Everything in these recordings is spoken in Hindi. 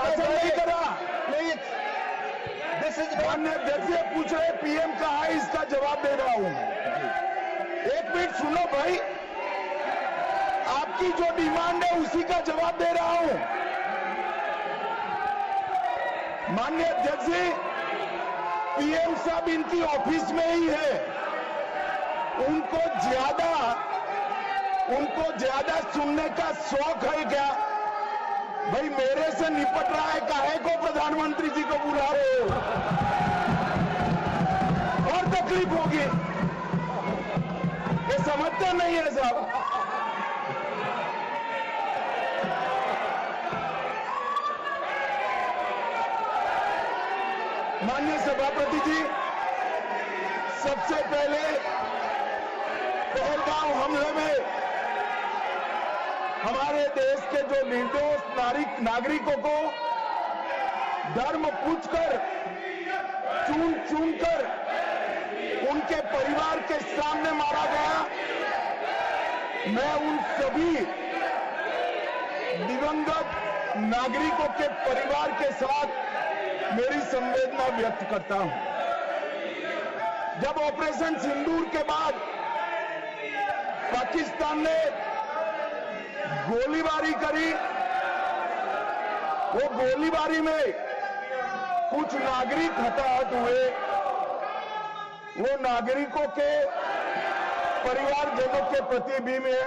भाषण नहीं करा। प्लीज, दिस इज माननीय अध्यक्ष से पूछ रहे पीएम कहाँ है, इसका जवाब दे रहा हूं। एक मिनट सुनो भाई, आपकी जो डिमांड है उसी का जवाब दे रहा हूं। माननीय अध्यक्ष जी, पीएम साहब इनकी ऑफिस में ही है, उनको ज्यादा सुनने का शौक है क्या? भाई मेरे से निपट रहा है, काहे को प्रधानमंत्री जी को बुला रहे हो? और तकलीफ होगी, ये समझते नहीं है साहब। माननीय सभापति जी, सबसे पहले पहलगांव हमले में हमारे देश के जो निर्दोष नागरिकों को धर्म पूछकर, चुन कर उनके परिवार के सामने मारा गया। मैं उन सभी दिवंगत नागरिकों के परिवार के साथ मेरी संवेदना व्यक्त करता हूं। जब ऑपरेशन सिंदूर के बाद पाकिस्तान ने गोलीबारी करी, वो गोलीबारी में कुछ नागरिक हताहत हुए, वो नागरिकों के परिवारजनों के प्रति भी मैं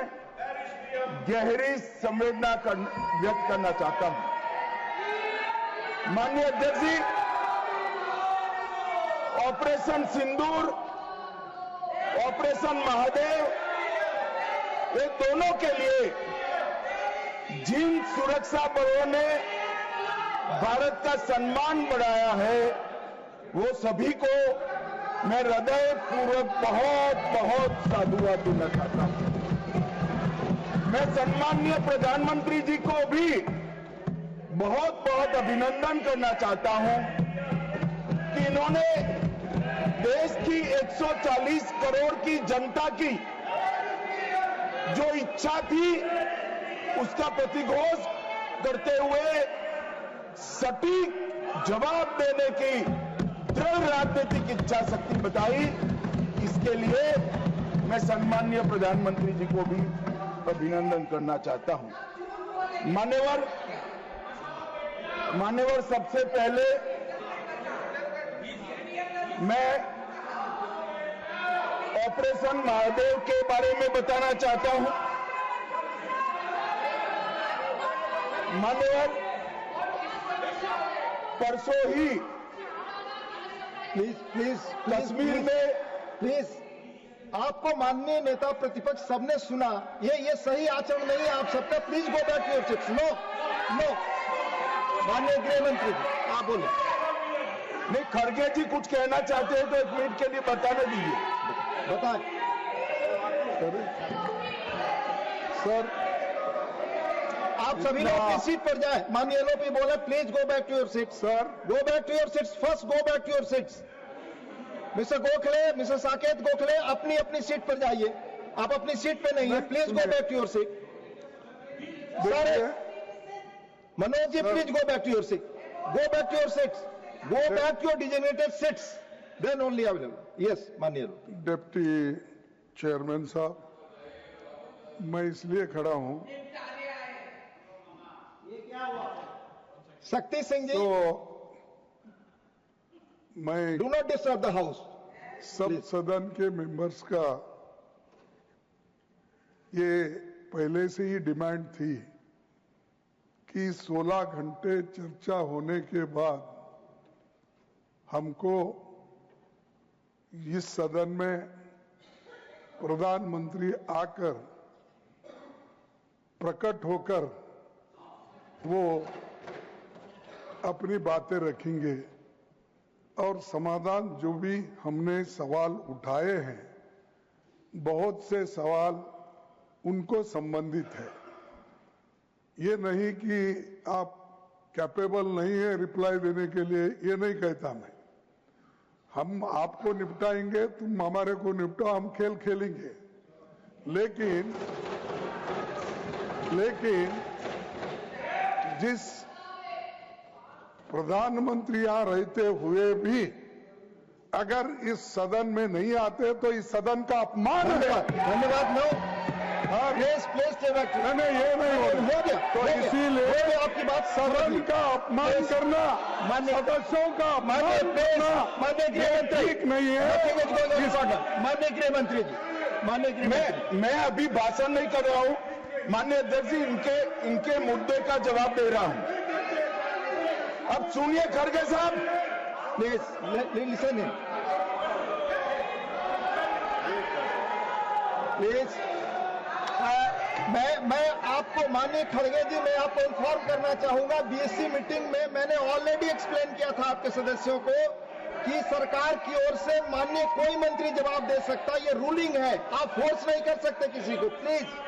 गहरी संवेदना व्यक्त करना चाहता हूं। माननीय अध्यक्ष जी, ऑपरेशन सिंदूर, ऑपरेशन महादेव, ये दोनों के लिए जिन सुरक्षा बलों ने भारत का सम्मान बढ़ाया है, वो सभी को मैं हृदय पूर्वक बहुत साधुवाद देना चाहता हूं। मैं सम्माननीय प्रधानमंत्री जी को भी बहुत अभिनंदन करना चाहता हूं कि इन्होंने देश की 140 करोड़ की जनता की जो इच्छा थी, उसका प्रतिघोष करते हुए सटीक जवाब देने की दृढ़ राजनीतिक इच्छा शक्ति बताई। इसके लिए मैं सम्माननीय प्रधानमंत्री जी को भी अभिनंदन करना चाहता हूं। मान्यवर, सबसे पहले मैं ऑपरेशन महादेव के बारे में बताना चाहता हूं। मान्यवर, परसों ही प्लीज कश्मीर में, प्लीज, आपको माननीय नेता प्रतिपक्ष सबने सुना, ये सही आचरण नहीं है आप सबका। Please go back to your seats. No, माननीय गृह मंत्री जी आप बोले। नहीं, खड़गे जी कुछ कहना चाहते हैं तो 1 मिनट के लिए बताने दीजिए। बताएं सर, आप सभी लोग अपनी सीट पर जाए। माननीय एलओपी बोले please go back to your seat. Sir, go back to your seats, first go back to your seats. Mister Gokhale, mister Saket Gokhale, अपनी सीट पर जाइए। आप अपनी सीट पे नहीं है, please go back to your seat. Manoj ji, please go back to your seat. Go back to your seats. Go back to your designated seats, then only available. Yes माननीय डिप्टी चेयरमैन साहब, मैं इसलिए खड़ा हूं शक्ति सिंह जी, तो मैं do not disturb the house. सब सदन के मेंबर्स का ये पहले से ही डिमांड थी कि 16 घंटे चर्चा होने के बाद हमको इस सदन में प्रधानमंत्री आकर प्रकट होकर वो अपनी बातें रखेंगे और समाधान जो भी हमने सवाल उठाए हैं, बहुत से सवाल उनको संबंधित है। ये नहीं कि आप कैपेबल नहीं है रिप्लाई देने के लिए, ये नहीं कहता मैं। हम आपको निपटाएंगे, तुम हमारे को निपटाओ, हम खेल खेलेंगे। लेकिन जिस प्रधानमंत्री यहाँ रहते हुए भी अगर इस सदन में नहीं आते तो इस सदन का अपमान है। धन्यवाद। नो हाँ, प्लीज प्लीज नहीं ये नहीं हो गया तो इसीलिए आपकी बात सदन का अपमान करना, सदस्यों का अपमान करना माननीय गृह मंत्री ठीक नहीं है। माननीय गृह मंत्री जी, माननीय गृह मंत्री, मैं अभी भाषण नहीं कर रहा हूं, माननीय अध्यक्ष जी इनके मुद्दे का जवाब दे रहा हूं। अब सुनिए खड़गे साहब, प्लीज लिसन इन प्लीज। मैं आपको माननीय खड़गे जी, मैं आपको इन्फॉर्म करना चाहूंगा, बीएससी मीटिंग में मैंने ऑलरेडी एक्सप्लेन किया था आपके सदस्यों को कि सरकार की ओर से माननीय कोई मंत्री जवाब दे सकता, ये रूलिंग है, आप फोर्स नहीं कर सकते किसी को। प्लीज